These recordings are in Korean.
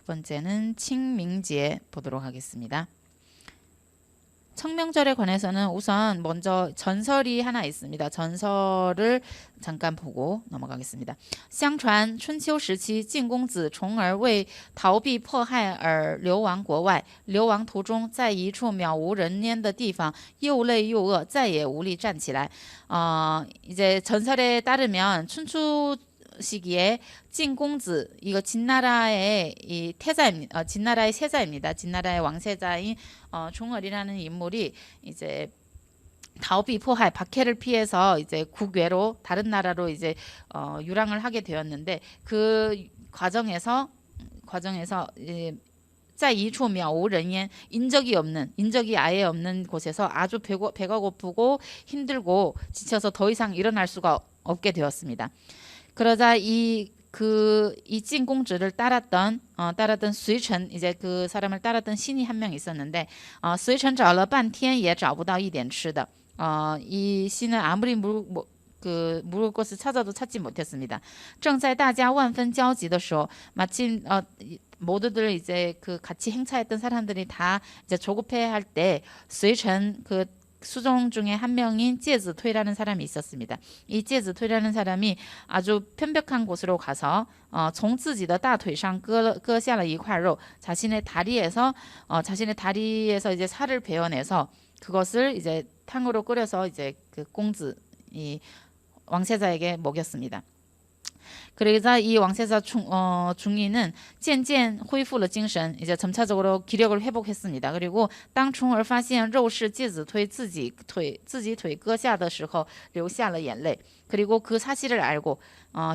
두 번째는 칭밍제 보도록 하겠습니다. 청명절에 관해서는 우선 먼저 전설이 하나 있습니다. 전설을 잠깐 보고 넘어가겠습니다. 相传春秋时期晋公子重耳为逃避迫害而流亡国外，流亡途中在一处渺无人烟的地方又累又饿，再也无力站起来。 이제 전설에 따르면 춘추 시기에 진공子이거 진나라의 이 태자입니다. 진나라의 세자입니다. 진나라의 왕세자인 종얼이라는 인물이 이제 다오비 포할 박해를 피해서 이제 국외로 다른 나라로 이제 유랑을 하게 되었는데 그 과정에서在一处渺无人烟 인적이 아예 없는 곳에서 아주 배가 고프고 힘들고 지쳐서 더 이상 일어날 수가 없게 되었습니다. 그러자 이 진공주를 따랐던 수이천 이제 그 사람을 따랐던 신이 한 명 있었는데 수이천 找了半天也找不到一点吃的 이 신은 아무리 물을 것을 찾아도 찾지 못했습니다. 正在大家万分焦急的时候 마침 모두들 이제 그 같이 행차했던 사람들이 다 이제 조급해할 때 수이천 그 수종 중에 한 명인 介子推라는 사람이 있었습니다. 이 介子推라는 사람이 아주 편벽한 곳으로 가서 从自己的大腿上割下了一块肉 자신의 다리에서 이제 살을 베어내서 그것을 이제 탕으로 끓여서 이제 그 공子이 왕세자에게 먹였습니다. 그래서 이 왕세자 중위는 渐渐恢复了精神 이제 점차적으로 기력을 회복했습니다. 그리고 当重耳发现肉是介子推自己腿割下的时候流下了眼泪 그리고 그 사실을 알고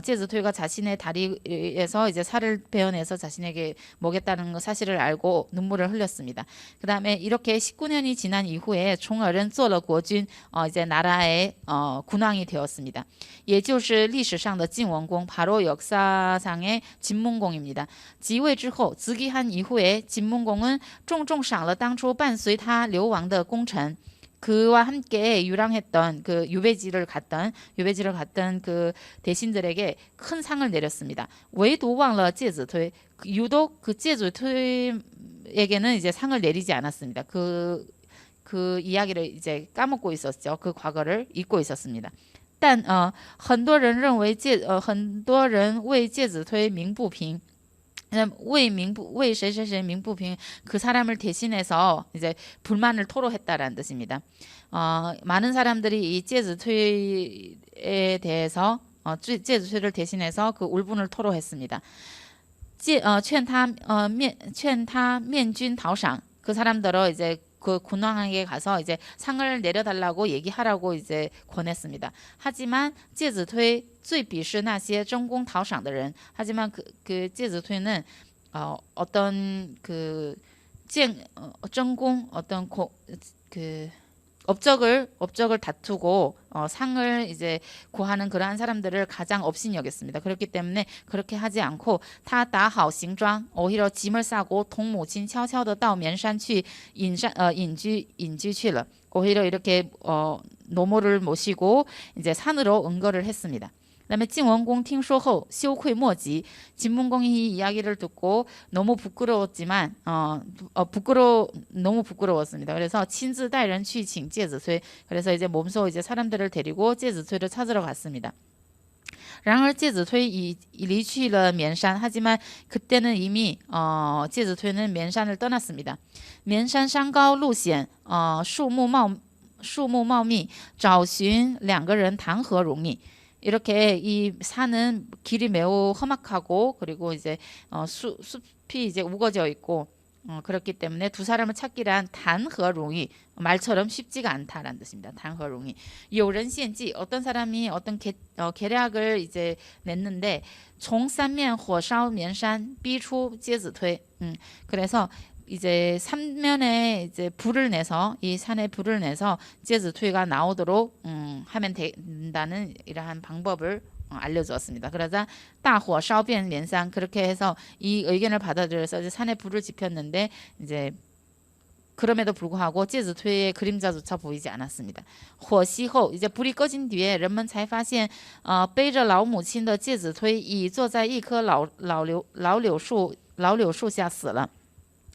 介子推가 자신의 다리에서 이제 살을 베어내서 자신에게 먹였다는 그 사실을 알고 눈물을 흘렸습니다. 그 다음에 이렇게 19년이 지난 이후에 총얼은 做了国君 이제 나라의 군왕이 되었습니다. 也就是历史上的晋文公 바로 역사상의 진문공입니다. 即位之后 즉위한 이후에 진문공은 重重赏了当初伴随他流亡的功臣 그와 함께 유랑했던 그 유배지를 갔던 그 대신들에게 큰 상을 내렸습니다. 唯独忘了介子推 유독 그 介子推에게는 이제 상을 내리지 않았습니다. 그 이야기를 이제 까먹고 있었죠. 그 과거를 잊고 있었습니다. 但很多人为介子推鸣不平 为谁谁谁鸣不平 그 사람을 대신해서 이제 불만을 토로했다라는 뜻입니다. 많은 사람들이 이 介子推에 대해서 介子推를 대신해서 그 울분을 토로했습니다. 劝他面君讨赏 그 사람들어 이제 그 군왕에게 가서 이제 상을 내려달라고 얘기하라고 이제 권했습니다. 하지만 介子推最鄙视那些争功讨赏的人 하지만 그介子推는 어떤 그争功 어떤 그 업적을 다투고 상을 이제 구하는 그러한 사람들을 가장 업신 여겼습니다. 그렇기 때문에 그렇게 하지 않고 他打好行装 오히려 짐을 싸고 동무친 悄悄地到绵山去隐居去了 오히려 이렇게 노모를 모시고 이제 산으로 응거를 했습니다. 그다음에 진원공 听说后羞愧莫及 진문공이 이 이야기를 듣고 너무 부끄러웠지만 너무 부끄러웠습니다. 그래서 亲自带人去请介子推 그래서 이제 몸소 이제 사람들을 데리고 介子推를 찾으러 갔습니다. 然而介子推已离去了绵山 하지만 그때는 이미 介子推는绵山을 떠났습니다. 绵山山高路险树木茂密找寻两个人谈何容易 이렇게 이 산은 길이 매우 험악하고 그리고 이제 숲이 이제 우거져 있고 그렇기 때문에 두 사람을 찾기란 단허롱이 말처럼 쉽지가 않다라는 뜻입니다. 단허롱이 有人献计 어떤 사람이 어떤 계략을 이제 냈는데 从三面火烧绵山逼出介子推 그래서 이제 삼면에 이제 불을 내서 이 산에 불을 내서 介子推가 나오도록 하면 된다는 이러한 방법을 알려주었습니다. 그러자 大火烧遍绵山 그렇게 해서 이 의견을 받아들여서 이제 산에 불을 지폈는데 이제 그럼에도 불구하고 介子推의 그림자조차 보이지 않았습니다. 火熄后 이제 불이 꺼진 뒤에 人们才发现背着老母亲的介子推已坐在一棵老柳树老柳树下死了。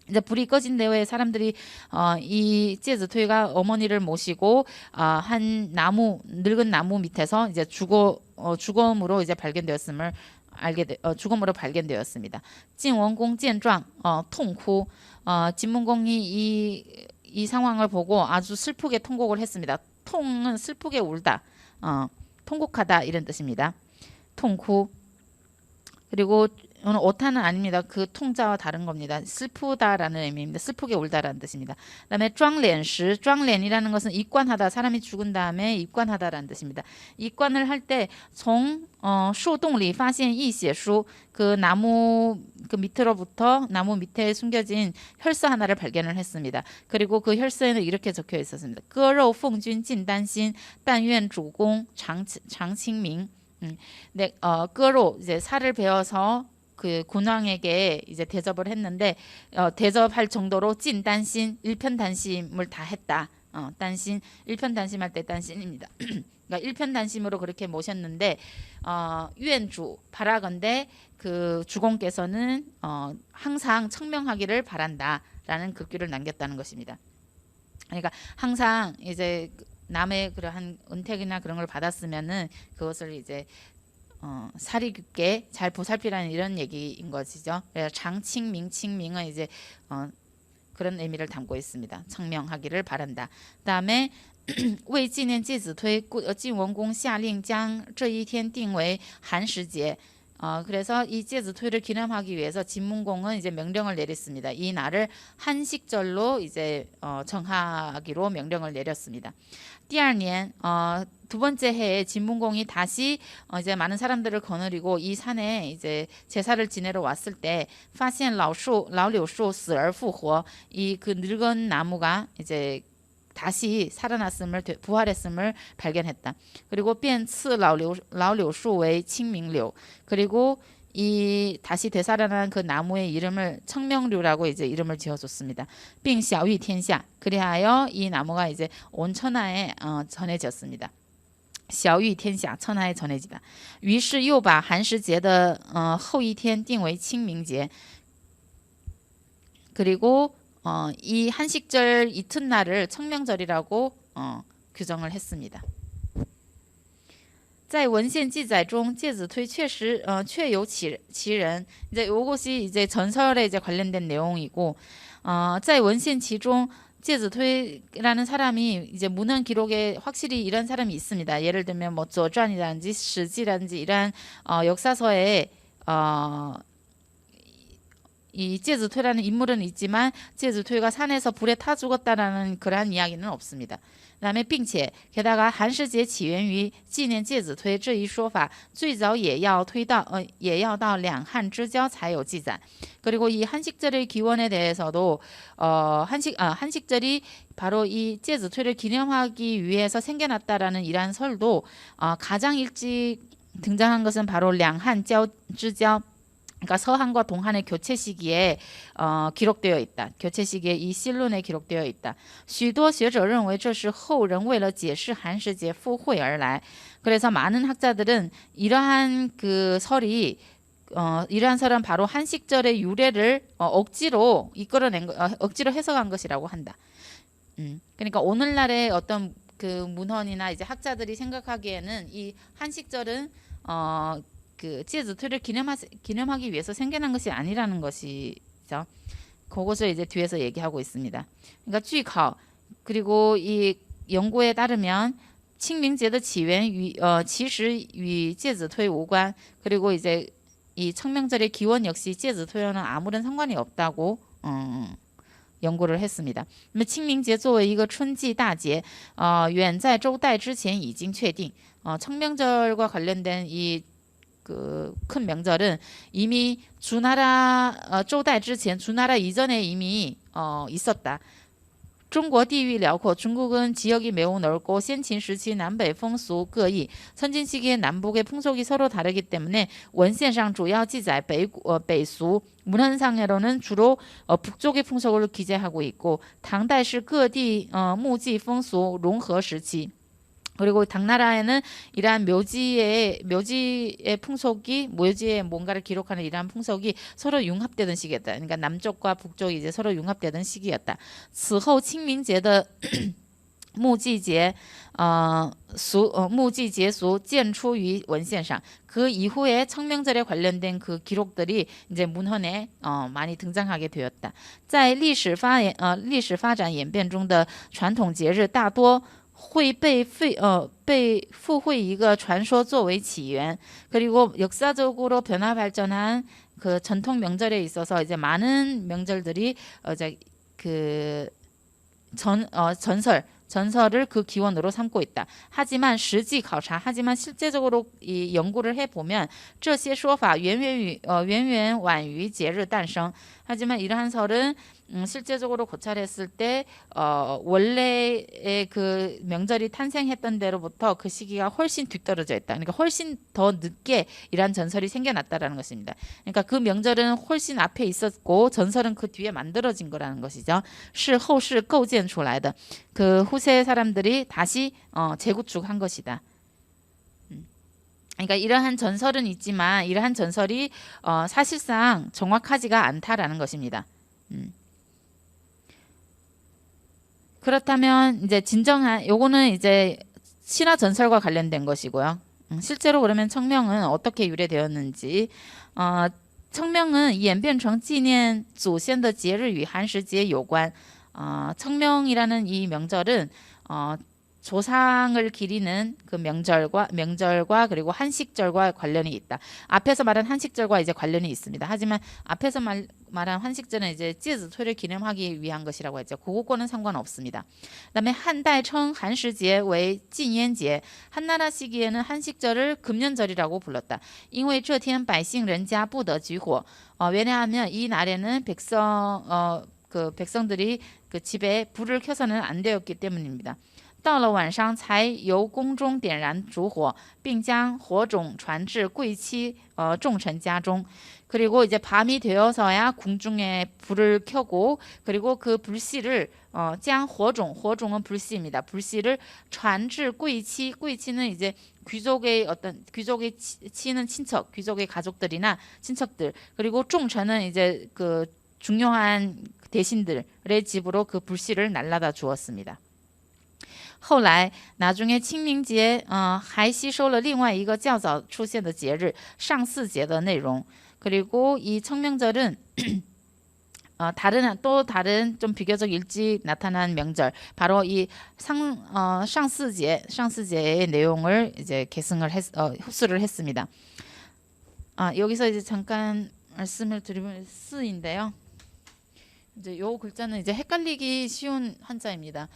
이제 불이 꺼진 대후에 사람들이 이 介子推가 어머니를 모시고 한 나무 늙은 나무 밑에서 이제 죽음으로 이제 발견되었음을 죽음으로 발견되었습니다. 진원공 见状 痛哭 진문공이 이 상황을 보고 아주 슬프게 통곡을 했습니다. 통은 슬프게 울다, 통곡하다 이런 뜻입니다. 통쿠. 그리고 오늘 오타는 아닙니다. 그 통자와 다른 겁니다. 슬프다라는 의미입니다. 슬프게 울다라는 뜻입니다. 그다음에 装脸时, 装脸이라는 것은 입관하다, 사람이 죽은 다음에 입관하다라는 뜻입니다. 입관을 할 때从树洞里发现一血书, 그 나무 그 밑으로부터 나무 밑에 숨겨진 혈서 하나를 발견을 했습니다. 그리고 그 혈서에는 이렇게 적혀 있었습니다. 割肉奉君尽丹心, 但愿主公常清明. 네, 割肉 이제 살을 베어서 그 군왕에게 이제 대접을 했는데 대접할 정도로 찐 단신 일편단심을 다 했다. 단신 일편단심할 때 단신입니다. 그러니까 일편단심으로 그렇게 모셨는데 유엔주 바라건대 그 주공께서는 항상 청명하기를 바란다라는 글귀를 남겼다는 것입니다. 그러니까 항상 이제 남의 그러한 은택이나 그런 걸 받았으면은 그것을 이제 살이 깊게 잘 보살피라는 이런 얘기인 것이죠. 그래서 장칭밍, 칭밍은 이제 그런 의미를 담고 있습니다. 청명하기를 바란다. 그다음에 为纪念介子推，晋文公下令将这一天定为寒食节。 그래서 이 介子推를 기념하기 위해서 진문공은 이제 명령을 내렸습니다. 이 날을 한식절로 이제 정하기로 명령을 내렸습니다. 第二年, 두 번째 해에 진문공이 다시 이제 많은 사람들을 거느리고 이 산에 이제 제사를 지내러 왔을 때, 发现老柳树死而复活, 이 그 늙은 나무가 이제 다시 살아났음을 부활했음을 발견했다. 그리고 便赐老柳树为清明柳. 그리고 이 다시 되살아난 그 나무의 이름을 청명류라고 이제 이름을 지어줬습니다. 并晓谕天下. 그리하여 이 나무가 이제 온 천하에 전해졌습니다. 晓谕天下, 천하에 전해지다. 于是又把寒食节的后一天定为清明节. 그리고 이 한식절 이튿날을 청명절이라고 규정을 했습니다. 在文献记载中, 介子推确有其人. 이제 이것이 이제 전설에 이제 관련된 내용이고, 在文献其中, 介子推라는 사람이 이제 문헌 기록에 확실히 이런 사람이 있습니다. 예를 들면 뭐 조전이라든지 시지라든지 이런 역사서에 이 介子推라는 인물은 있지만 介子推가 산에서 불에 타 죽었다라는 그러한 이야기는 없습니다. 그다음에 并且 게다가 寒食节起源于纪念介子推这一说法最早也要到两汉之交才有记载. 그리고 이 한식절의 기원에 대해서도 한식절이 바로 이 介子推를 기념하기 위해서 생겨났다라는 이러한 설도 가장 일찍 등장한 것은 바로两汉之交, 그러니까 서한과 동한의 교체 시기에 기록되어 있다. 교체 시기에 이 실론에 기록되어 있다. 许多学者认为这是后人为了解释寒食节附会而来. 그래서 많은 학자들은 이러한 그 설이 이러한 설은 바로 한식절의 유래를 억지로 억지로 해석한 것이라고 한다. 그러니까 오늘날의 어떤 그 문헌이나 이제 학자들이 생각하기에는 이 한식절은 그 介子推를 기념하기 위해서 생겨난 것이 아니라는 것이죠. 그것을 이제 뒤에서 얘기하고 있습니다. 그러니까 据考 그리고 이 연구에 따르면 清明节的起源其实与介子推无关. 그리고 이제 이 청명절의 기원 역시 介子推와는 아무런 상관이 없다고 연구를 했습니다. 清明节作为一个春季大节, 远在周代之前已经确定. 청명절과 관련된 이 그 큰 명절은 이미 주나라 조대 之前 주나라 이전에 이미 있었다. 中国地域辽阔, 중국은 지역이 매우 넓고 先秦时期南北风俗各异. 선진 시기의 남북의 풍속이 서로 다르기 때문에 원献上主要记载北俗, 문헌상으로는 주로 북쪽의 풍속을 기재하고 있고, 唐代是各地木祭风俗融合时期. 그리고 당나라에는 이러한 묘지의 풍속이 묘지에 뭔가를 기록하는 이러한 풍속이 서로 융합되던 시기였다. 그러니까 남쪽과 북쪽이 이제 서로 융합되던 시기였다. 此后清明节的木祭节木祭节俗见出于文献上. 그 이후에 청명절에 관련된 그 기록들이 이제 문헌에 많이 등장하게 되었다. 在历史发展演变中的传统节日大多会被附会一个传说作为起源. 그리고 역사적으로 변화 발전한 그 전통 명절에 있어서 이제 많은 명절들이 이제 그 전설을 그 기원으로 삼고 있다. 하지만 실제적으로 이 연구를 해보면 这些说法远远晚于节日诞生. 하지만 이러한 설은 실제적으로 고찰했을 때 원래의 그 명절이 탄생했던 데로부터 그 시기가 훨씬 뒤떨어져 있다. 그러니까 훨씬 더 늦게 이러한 전설이 생겨났다라는 것입니다. 그러니까 그 명절은 훨씬 앞에 있었고 전설은 그 뒤에 만들어진 거라는 것이죠. 是后世构建出来的. 그 후세 사람들이 다시 재구축한 것이다. 그러니까 이러한 전설은 있지만 이러한 전설이 사실상 정확하지가 않다라는 것입니다. 그렇다면 이제 진정한 요거는 이제 신화 전설과 관련된 것이고요. 실제로 그러면 청명은 어떻게 유래되었는지, 청명은演变成纪念祖先的节日与寒食节有关. 청명이라는 이 명절은 조상을 기리는 그 명절과 그리고 한식절과 관련이 있다. 앞에서 말한 한식절과 이제 관련이 있습니다. 하지만 앞에서 말한 한식절은 이제 찌즈토를 기념하기 위한 것이라고 했죠. 그거는 상관없습니다. 그다음에 한달称 한시节为禁烟节. 한나라 시기에는 한식절을 금년절이라고 불렀다. 因为这天百姓人家不得举火. 왜냐하면 이 날에는 백성들이 그 집에 불을 켜서는 안 되었기 때문입니다. 到了晚上才由宫中点燃烛火并将火种传至贵戚重臣家中. 그리고 이제 밤이 되어서야 궁중에 불을 켜고 그리고 그 불씨를 将火种,火种은 불씨입니다. 불씨를 传至贵戚,贵戚는 이제 귀족의 치는 친척, 귀족의 가족들이나 친척들, 그리고重臣은 이제 그 중요한 대신들의 집으로 그 불씨를 날라다 주었습니다. 后来나중에清明节还吸收了另外一个较早出现的节日上巳节的内容. 그리고 이 청명절은 다른 좀 비교적 일찍 나타난 명절, 바로 이 상스제의 내용을 이제 흡수를 했습니다. 여기서 이제 잠깐 말씀을 드리면 스인데요. 이제 요 글자는 이제 헷갈리기 쉬운 한자입니다.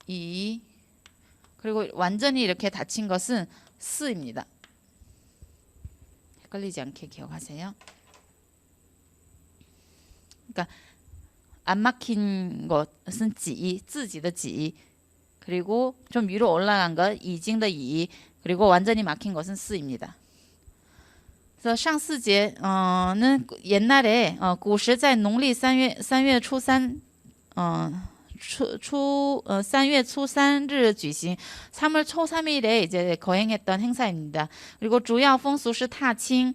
이 그리고 완전히 이렇게 닫힌 것은 스입니다. 헷갈리지 않게 기억하세요. 그러니까 안 막힌 것은 지, 自己的지, 그리고 좀 위로 올라간 것 이징의 이, 그리고 완전히 막힌 것은 스입니다. 그래서 상스제는 옛날에 古时在农历3月初3 3月初3日举行. 3월 초 3일에 이제 거행했던 행사입니다. 그리고 주요风俗是踏青.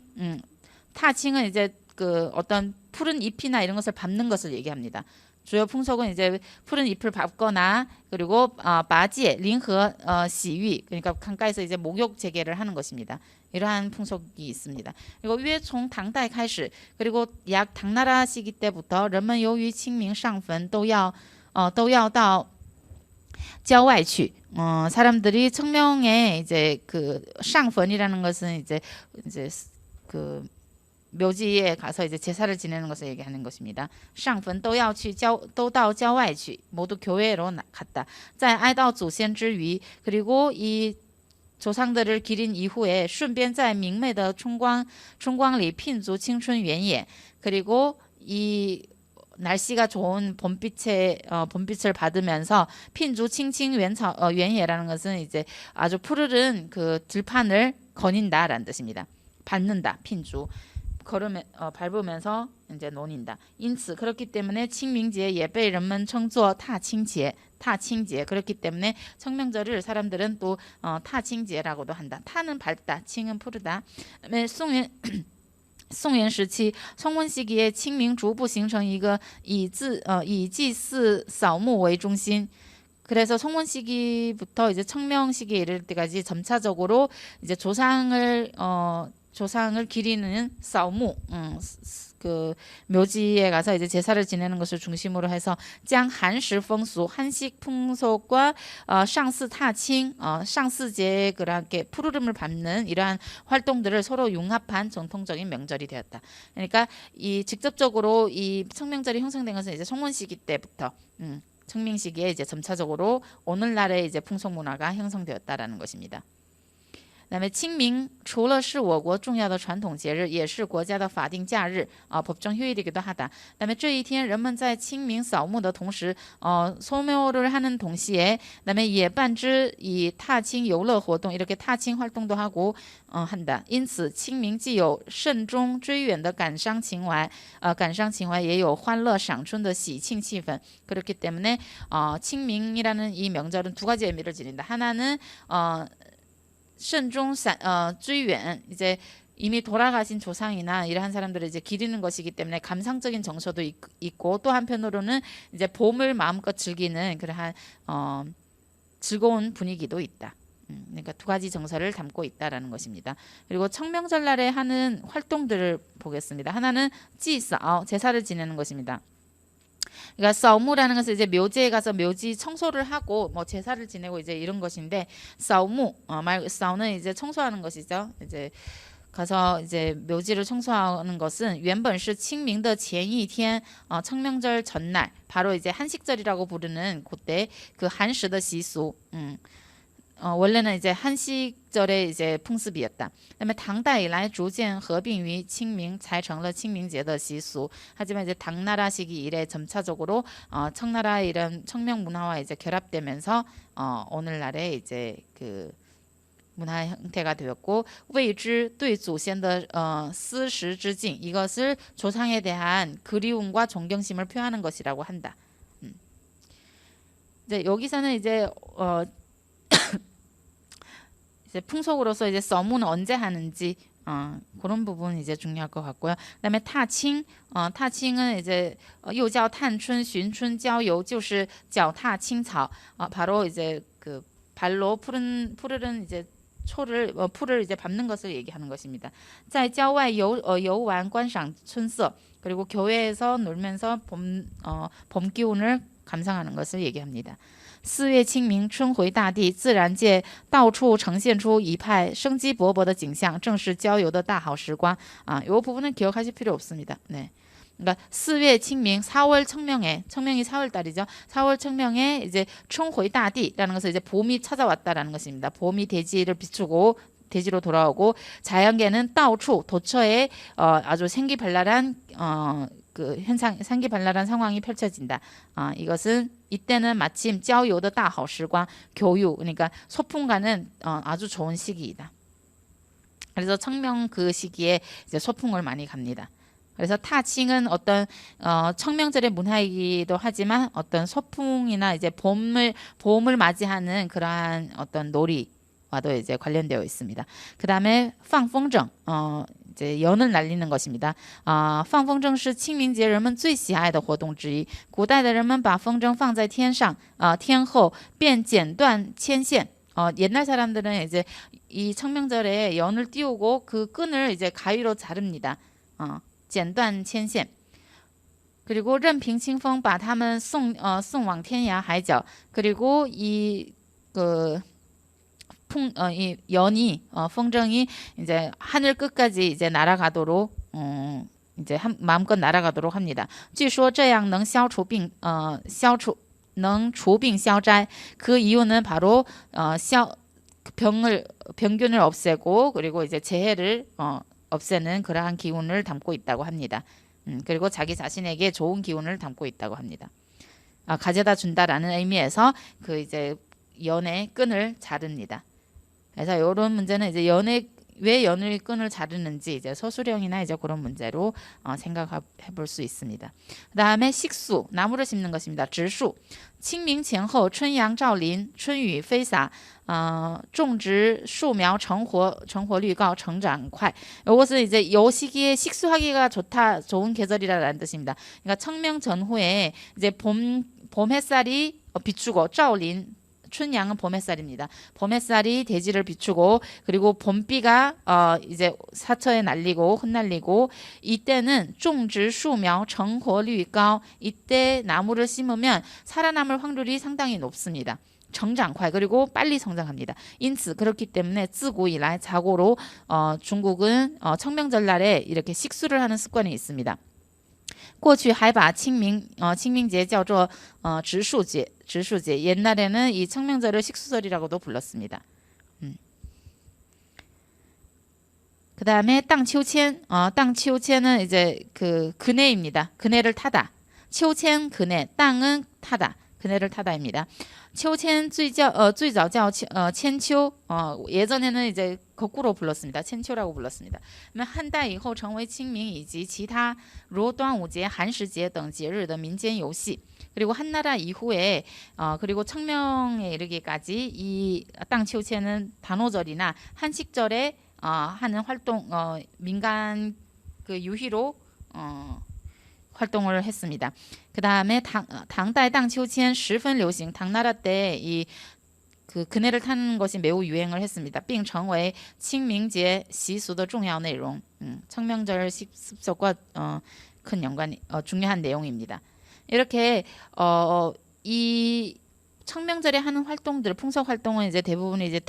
타칭은 이제 그 어떤 푸른 잎이나 이런 것을 밟는 것을 얘기합니다. 주요 풍속은 이제 푸른 잎을 밟거나 그리고 바지에 링허 시위, 그러니까 강가에서 이제 목욕 재개를 하는 것입니다. 이러한 풍속이 있습니다. 그리고 约从唐代开始, 그리고 약 당나라 시기 때부터 人们由于清明上坟都要到郊外去. 사람들이 청명에 이제 그 상펀이라는 것은 이제 그 묘지에 가서 이제 제사를 지내는 것을 얘기하는 것입니다. 상펀都到郊外去, 모두 교회로 갔다. 在哀悼祖先之余, 그리고 이 조상들을 기린 이후에 顺便在明媚的春光里聘足青春原野. 그리고 이 날씨가 좋은 봄빛을 받으면서 핀주 칭칭原野라는 것은 이제 아주 푸르른 그 들판을 거닌다라는 뜻입니다. 밟는다, 핀주. 밟으면서 이제 논인다. 因此 그렇기 때문에 清明节也被人们称作踏青节. 타칭제. 그렇기 때문에 청명절을 사람들은 또 타칭제라고도 한다. 타는 밟다, 칭은 푸르다. 그다음에宋元时期 성원 시기에 清明逐步形成一个以祭祀扫墓为中心. 그래서 성원 시기부터 이제 청명 시기에 이를 때까지 점차적으로 이제 조상을 기리는 扫무, 그 묘지에 가서 이제 제사를 지내는 것을 중심으로 해서 将韩食风俗, 한식 풍속과 상스 타칭, 상스제 그렇게 푸르름을 밟는 이러한 활동들을 서로 융합한 전통적인 명절이 되었다. 그러니까 이 직접적으로 이 청명절이 형성된 것은 이제 성원 시기 때부터 청명 시기에 이제 점차적으로 오늘날의 이제 풍속 문화가 형성되었다라는 것입니다. 那么清明除了是我国重要的传统节日，也是国家的法定假日법정휴일이기도 하다. 那么这一天人们在清明扫墓的同时 소묘를 하는 동시에 그다음에也办之以踏青游乐活动 이렇게踏青 활동도 하고 한다. 因此清明既有慎终追远的感伤情怀也有欢乐赏春的喜庆气氛. 그렇기 때문에清明이라는 이 명절은 두 가지 의미를 지닌다. 하나는 慎终追远 이제 이미 돌아가신 조상이나 이러한 사람들을 이제 기리는 것이기 때문에 감상적인 정서도 있고 또 한편으로는 이제 봄을 마음껏 즐기는 그러한 즐거운 분위기도 있다. 그러니까 두 가지 정서를 담고 있다라는 것입니다. 그리고 청명절 날에 하는 활동들을 보겠습니다. 하나는祭扫 제사를 지내는 것입니다. 그러니까 扫무라는 것은 이제 묘지에 가서 묘지 청소를 하고 뭐 제사를 지내고 이제 이런 것인데 扫무 扫는 이제 청소하는 것이죠. 이제 가서 이제 묘지를 청소하는 것은 原本是清明的前一天 청명절 전날 바로 이제 한식절이라고 부르는 그때 그 한식的习俗 원래는 이제 한식절의 이제 풍습이었다. 그다음에 당대以来逐渐合并于清明才成了清明节的习俗. 하지만 이제 당나라 시기 이래 점차적으로 청나라 이런 청명 문화와 이제 결합되면서 오늘날의 이제 그 문화 형태가 되었고 为之对祖先的思时之敬 이것을 조상에 대한 그리움과 존경심을 표하는 것이라고 한다. 이제 여기서는 이제 이제 풍속으로서 이제 썰무는 언제 하는지 그런 부분 이제 중요할 것 같고요. 그다음에 타칭, 타칭은 이제 又叫探春、寻春、郊游，就是脚踏青草. 바로 이제 그 발로 푸르른 이제 풀을 이제 밟는 것을 얘기하는 것입니다. 在郊外游玩观赏春色. 그리고 교외에서 놀면서 봄 기운을 감상하는 것을 얘기합니다. 4月清明，春回大地，自然界到处呈现出一派生机勃勃的景象，正是郊游的大好时光. 이 부분은 기억하실 필요 없습니다. 네. 그러니까 4월清明, 4월 청명에, 청명이 4월 달이죠. 4월 청명에 이제 春回大地라는 것은 이제 봄이 찾아왔다라는 것입니다. 봄이 대지를 비추고 대지로 돌아오고 자연계는 到处 도처에 아주 생기발랄한 그 생기발랄한 상황이 펼쳐진다. 이것은 이때는 마침 郊游的大好时光, 교유, 그러니까 소풍 가는 아주 좋은 시기이다. 그래서 청명 그 시기에 이제 소풍을 많이 갑니다. 그래서 타칭은 어떤 청명절의 문화이기도 하지만 어떤 소풍이나 이제 봄을 맞이하는 그러한 어떤 놀이와도 이제 관련되어 있습니다. 그 다음에 放风筝, 이제 연을 날리는 것입니다. 放风筝是清明节人们最喜爱的活动之一。古代的人们把风筝放在天上，天后便剪断牵线. 옛날 사람들은 이제 이 청명절에 연을 띄우고 그 끈을 이제 가위로 자릅니다. 剪断牵线. 그리고 任凭清风把他们送往天涯海角. 그리고 이 연이 풍정이 이제 하늘 끝까지 이제 날아가도록 이제 마음껏 날아가도록 합니다. 据说这样能除病消灾. 그 이유는 바로 병균을 없애고 그리고 이제 재해를 없애는 그러한 기운을 담고 있다고 합니다. 그리고 자기 자신에게 좋은 기운을 담고 있다고 합니다. 가져다 준다라는 의미에서 그 이제 연의 끈을 자릅니다. 그래서 이런 문제는 이제 왜 연의 끈을 자르는지 이제 서술형이나 이제 그런 문제로 생각해 볼 수 있습니다. 그다음에 식수, 나무를 심는 것입니다. 植树 清明前后春阳照林春雨飞洒种植树苗成活率高成长快. 이것은 이제 요 시기에 식수하기가 좋은 계절이라는 뜻입니다. 그러니까 청명 전후에 이제 봄 햇살이 비추고 照林 춘양은 봄 햇살입니다. 봄 햇살이 대지를 비추고 그리고 봄비가 이제 사처에 날리고 흩날리고 이때는 种植树苗成活率高 이때 나무를 심으면 살아남을 확률이 상당히 높습니다. 成长快 그리고 빨리 성장합니다. 因此 그렇기 때문에 自古以来 자고로 중국은 청명절날에 이렇게 식수를 하는 습관이 있습니다. 过去还把清明节叫做植树节 옛날에는 이 청명절을 식수절이라고도 불렀습니다. 그 다음에 땅秋千 땅秋千은 이제 그 그네입니다. 그네를 타다. 秋千 그네, 땅은 타다. 그네를 타다입니다. 秋千 最早叫千秋 예전에는 이제 거꾸로 불렀습니다. 千秋라고 불렀습니다. 汉代以后成为清明以及其他如端午节、寒食节等节日的民间游戏. 그리고 한나라 이후에 그리고 청명에 이르기까지 이 땅秋千은 단오절이나 한식절에 하는 활동 민간 그 유희로 활동을 했습니다. 그 다음에 당달 땅秋千 十分流行. 당나라 때 이 그 그네를 타는 것이 매우 유행을 했습니다. 并成为清明节习俗的重要内容. 청명절 습속과 큰 중요한 내용입니다. 이렇게 이 청명절에 하는 활동들, 풍속 활동은 이제 대부분 이제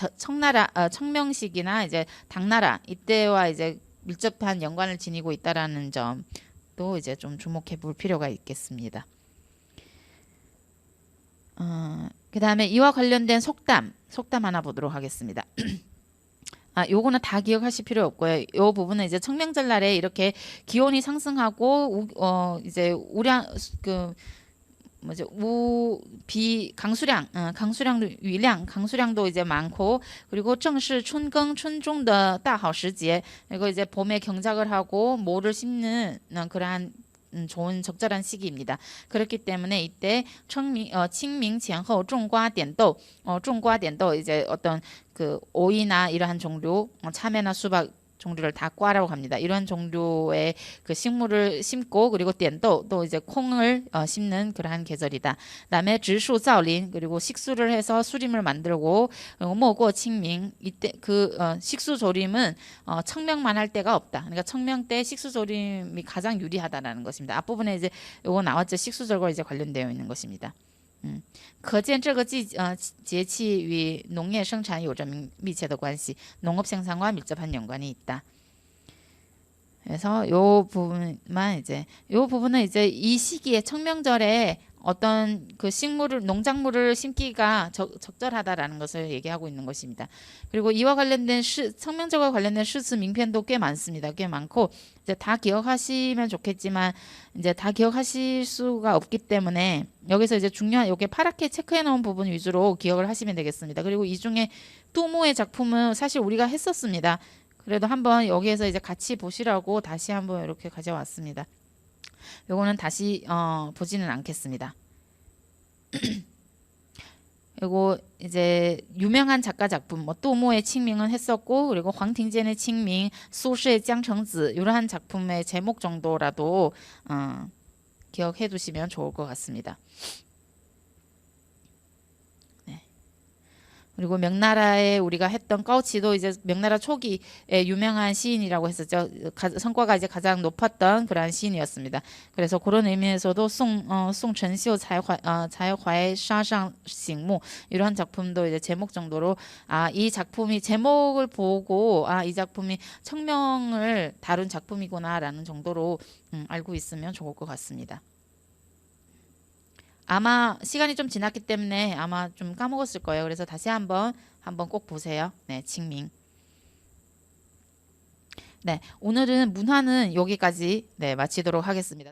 청명식이나 이제 당나라 이때와 이제 밀접한 연관을 지니고 있다라는 점도 이제 좀 주목해 볼 필요가 있겠습니다. 그 다음에 이와 관련된 속담 하나 보도록 하겠습니다. 요거는 다 기억하실 필요 없고요. 요 부분은 이제 청명절 날에 이렇게 기온이 상승하고 이제 강수량도 이제 많고 그리고 正是春耕春种的大好时节 이거 이제 봄에 경작을 하고 모를 심는 그러한 좋은 적절한 시기입니다. 그렇기 때문에 이때 칭밍前后 种瓜点豆 种瓜点豆 이제 어떤 그 오이나 이러한 종류, 참외나 수박 종류를 다 꽈라고 합니다. 이런 종류의 그 식물을 심고 그리고 띠엔도 또 이제 콩을 심는 그러한 계절이다. 그다음에 植树造林 그리고 식수를 해서 수림을 만들고 莫过清明 이때 그 식수조림은 청명만 할 때가 없다. 그러니까 청명 때 식수조림이 가장 유리하다라는 것입니다. 앞부분에 이제 요거 나왔죠. 식수절과 이제 관련되어 있는 것입니다. 可见这个节气与农业生产有着密切的关系. 농업 생산과 밀접한 연관이 있다. 그래서 요 부분은 이제 이 시기에 청명절에 어떤 그 농작물을 심기가 적절하다라는 것을 얘기하고 있는 것입니다. 그리고 이와 관련된 청명절과 관련된 시스名편도 꽤 많습니다. 꽤 많고 이제 다 기억하시면 좋겠지만 이제 다 기억하실 수가 없기 때문에 여기서 이제 중요한 여기 파랗게 체크해 놓은 부분 위주로 기억을 하시면 되겠습니다. 그리고 이 중에 뚜무의 작품은 사실 우리가 했었습니다. 그래도 한번 여기에서 이제 같이 보시라고 다시 한번 이렇게 가져왔습니다. 요거는 다시 보지는 않겠습니다. 그리고 이제 유명한 작가 작품 또모의 칭밍은 했었고 그리고 황팅젠의 칭밍, 소시의江城子 이러한 작품의 제목 정도라도 기억해 두시면 좋을 것 같습니다. 그리고 명나라에 우리가 했던 까오치도 이제 명나라 초기에 유명한 시인이라고 했었죠. 성과가 이제 가장 높았던 그러한 시인이었습니다. 그래서 그런 의미에서도 송천시오 자유화의 사상醒目 이런 작품도 이제 제목 정도로 이 작품이 제목을 보고 이 작품이 청명을 다룬 작품이구나라는 정도로 알고 있으면 좋을 것 같습니다. 아마 시간이 좀 지났기 때문에 아마 좀 까먹었을 거예요. 그래서 다시 한번 꼭 보세요. 네, 칭밍. 네, 오늘은 문화는 여기까지 마치도록 하겠습니다.